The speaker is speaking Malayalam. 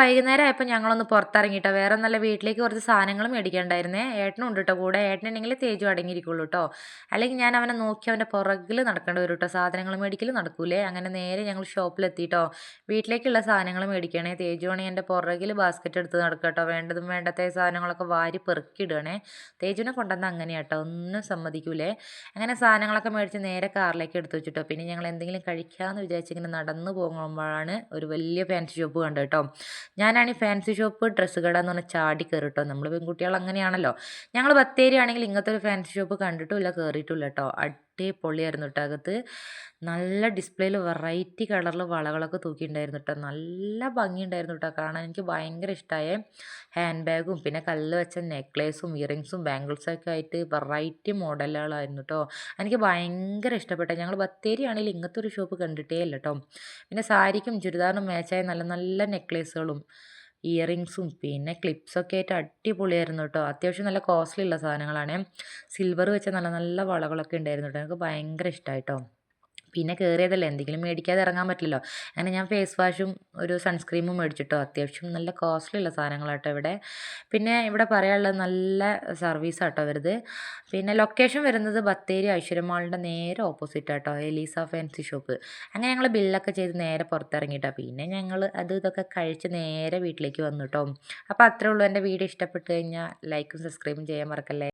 വൈകുന്നേരം ആയപ്പോൾ ഞങ്ങളൊന്ന് പുറത്തിറങ്ങിയിട്ടോ. വേറെ ഒന്നുമല്ല, വീട്ടിലേക്ക് കുറച്ച് സാധനങ്ങൾ മേടിക്കാനുണ്ടായിരുന്നേ. ഏട്ടനും ഉണ്ട് കേട്ടോ കൂടെ. ഏട്ടനുണ്ടെങ്കിൽ തേജു അടങ്ങിയിരിക്കുള്ളൂ കേട്ടോ. അല്ലെങ്കിൽ ഞാൻ അവനെ നോക്കി അവൻ്റെ പുറകിൽ നടക്കേണ്ടി വരും കേട്ടോ. സാധനങ്ങൾ മേടിക്കൽ നടക്കൂലേ. അങ്ങനെ നേരെ ഞങ്ങൾ ഷോപ്പിലെത്തിയിട്ടോ. വീട്ടിലേക്കുള്ള സാധനങ്ങൾ മേടിക്കണേ. തേജു ആണെങ്കിൽ എൻ്റെ പുറകിൽ ബാസ്ക്കറ്റ് എടുത്ത് നടക്കുക കേട്ടോ. വേണ്ടതും വേണ്ടാത്ത സാധനങ്ങളൊക്കെ വാരി പെറുക്കിയിടുകയാണേ. തേജുവിനെ കൊണ്ടുവന്ന് അങ്ങനെയാട്ടോ, ഒന്നും സമ്മതിക്കൂലേ. അങ്ങനെ സാധനങ്ങളൊക്കെ മേടിച്ച് നേരെ കാറിലേക്ക് എടുത്ത് വെച്ചിട്ടോ. പിന്നെ ഞങ്ങൾ എന്തെങ്കിലും കഴിക്കാമെന്ന് വിചാരിച്ചിങ്ങനെ നടന്നു പോകുമ്പോഴാണ് ഒരു വലിയ ഫാൻസി ഷോപ്പ് കണ്ടത് കേട്ടോ. ഞാനാണെങ്കിൽ ഫാൻസി ഷോപ്പ് ഡ്രസ്സ് കട എന്ന് പറഞ്ഞാൽ ചാടി കയറി കേട്ടോ. നമ്മൾ പെൺകുട്ടികൾ അങ്ങനെയാണല്ലോ. ഞങ്ങൾ ബത്തേരി ആണെങ്കിൽ ഇങ്ങനത്തെ ഒരു ഫാൻസി ഷോപ്പ് കണ്ടിട്ടുമില്ല, കയറിയിട്ടുമില്ല കേട്ടോ. അടിപൊളിയായിരുന്നു കേട്ടോ. അകത്ത് നല്ല ഡിസ്പ്ലേയിൽ വെറൈറ്റി കളറിൽ വളകളൊക്കെ തൂക്കിയിട്ടുണ്ടായിരുന്നു കേട്ടോ. നല്ല ഭംഗിയുണ്ടായിരുന്നു കേട്ടോ കാണാൻ. എനിക്ക് ഭയങ്കര ഇഷ്ടമായ ഹാൻഡ് ബാഗും പിന്നെ കല്ല് വെച്ച നെക്ലേസും ഇയറിങ്സും ബാംഗിൾസൊക്കെ ആയിട്ട് വെറൈറ്റി മോഡലുകളായിരുന്നു കേട്ടോ. എനിക്ക് ഭയങ്കര ഇഷ്ടപ്പെട്ടു. ഞങ്ങൾ ബത്തേരി ആണെങ്കിൽ ഇങ്ങനത്തെ ഒരു ഷോപ്പ് കണ്ടിട്ടേ ഇല്ല കേട്ടോ. പിന്നെ സാരിക്കും ചുരിദാറിനും മാച്ചായ നല്ല നല്ല നെക്ലേസുകളും ഇയറിങ്സും പിന്നെ ക്ലിപ്സൊക്കെ ആയിട്ട് അടിപൊളിയായിരുന്നു കേട്ടോ. അത്യാവശ്യം നല്ല കോസ്റ്റ്ലി ഉള്ള സാധനങ്ങളാണ്. സിൽവർ വെച്ച നല്ല നല്ല വളകളൊക്കെ ഉണ്ടായിരുന്നു കേട്ടോ. എനിക്ക് ഭയങ്കര ഇഷ്ടമായിട്ടോ. പിന്നെ കയറിയതല്ലേ, എന്തെങ്കിലും മേടിക്കാതെ ഇറങ്ങാൻ പറ്റില്ലല്ലോ. അങ്ങനെ ഞാൻ ഫേസ് വാഷും ഒരു സൺസ്ക്രീമും മേടിച്ചിട്ടോ. അത്യാവശ്യം നല്ല കോസ്റ്റ്ലി ഉള്ള സാധനങ്ങളാട്ടോ ഇവിടെ. പിന്നെ ഇവിടെ പറയാനുള്ളത് നല്ല സർവീസാട്ടോ അവരത്. പിന്നെ ലൊക്കേഷൻ വരുന്നത് ബത്തേരി ഐശ്വര്യ മാളിൻ്റെ നേരെ ഓപ്പോസിറ്റ് ആട്ടോ, എലീസ ഫാൻസി ഷോപ്പ്. അങ്ങനെ ഞങ്ങൾ ബില്ലൊക്കെ ചെയ്ത് നേരെ പുറത്തിറങ്ങിയിട്ടോ. പിന്നെ ഞങ്ങൾ അത് ഇതൊക്കെ കഴിച്ച് നേരെ വീട്ടിലേക്ക് വന്നു കേട്ടോ. അപ്പോൾ അത്രേ ഉള്ളൂ. എൻ്റെ വീഡിയോ ഇഷ്ടപ്പെട്ട് കഴിഞ്ഞാൽ ലൈക്കും സബ്സ്ക്രൈബും ചെയ്യാൻ മറക്കല്ലേ.